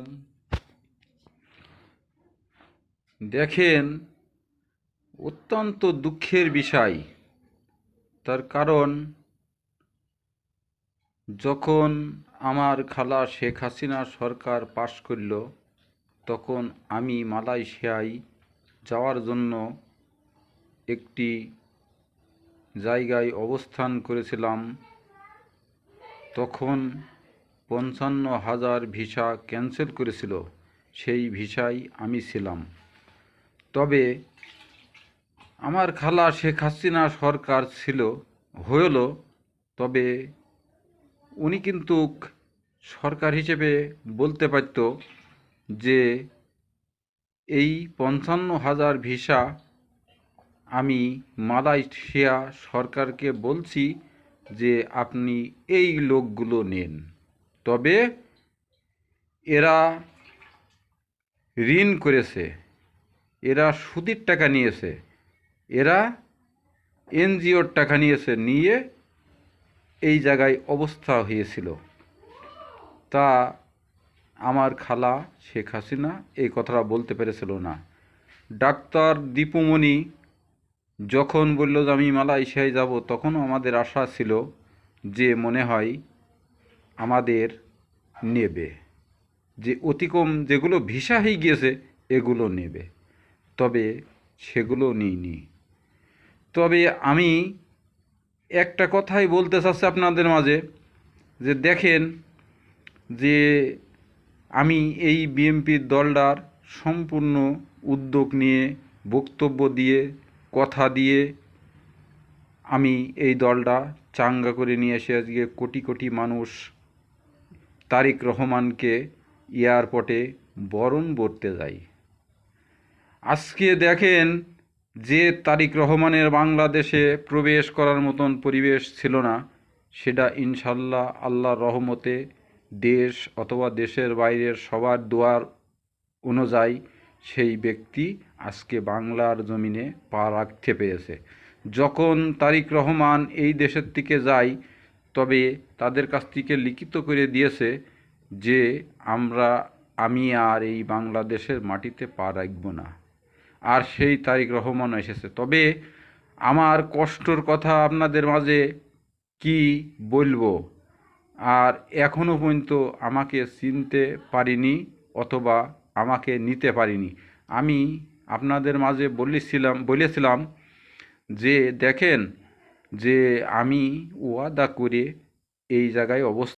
আলাইকুম। দেখেন, অত্যন্ত দুঃখের বিষয়। তার কারণ, যখন আমার খালা শেখ হাসিনা সরকার পাশ করল, তখন আমি মালয়েশিয়ায় যাওয়ার জন্য একটি জায়গায় অবস্থান করেছিলাম। তখন ৫৫,০০০ ভিসা ক্যান্সেল করেছিল। সেই ভিসায় আমি ছিলাম। তবে আমার খালা শেখ হাসিনা সরকার হইল, তবে উনি কিন্তু সরকার হিসেবে বলতে পারত যে এই ৫৫,০০০ ভিসা আমি মালয়েশিয়া সরকারকে বলছি যে আপনি এই লোকগুলো নেন। তবে এরা ঋণ করেছে, এরা সুদের টাকা নিয়েছে, এরা এনজিওর টাকা নিয়ে এই জায়গায় অবস্থা হয়েছিল। তা আমার খালা শেখ হাসিনা এই কথাটা বলতে পেরেছিল না। ডাক্তার দীপুমণি যখন বলল যে আমি মালয়েশিয়ায় যাব, তখনও আমাদের আশা ছিল যে মনে হয় আমাদের নেবে, যে অতিকম যেগুলো ভিসা হয়ে গিয়েছে এগুলো নেবে। তবে সেগুলো নিইনি। তবে আমি একটা কথাই বলতে চাচ্ছি আপনাদের মাঝে, যে দেখেন, যে আমি এই বিএনপির দলটার সম্পূর্ণ উদ্যোগ নিয়ে, বক্তব্য দিয়ে, কথা দিয়ে আমি এই দলটা চাঙ্গা করে নিয়ে এসে আজকে কোটি কোটি মানুষ তারেক রহমানকে এয়ারপোর্টে বরণ করতে যায়। আজকে দেখেন, যে তারেক রহমানের বাংলাদেশে প্রবেশ করার মতন পরিবেশ ছিল না, সেটা ইনশাল্লাহ আল্লাহর রহমতে দেশ অথবা দেশের বাইরের সবার দোয়ার অনুযায়ী সেই ব্যক্তি আজকে বাংলার জমিনে পা রাখতে পেরেছে। যখন তারেক রহমান এই দেশের থেকে যায়, তবে তাদের কাছ থেকে লিখিত করে দিয়েছে যে আমি আর এই বাংলাদেশের মাটিতে পা রাখব না। আর সেই তারেক রহমান এসেছে। তবে আমার কষ্টর কথা আপনাদের মাঝে কি বলবো, আর এখনও পর্যন্ত আমাকে চিনতে পারিনি অথবা আমাকে নিতে পারিনি। আমি আপনাদের মাঝে বলেছিলাম যে দেখেন, যে আমি ওয়াদা করে এই জায়গায় অবস্থান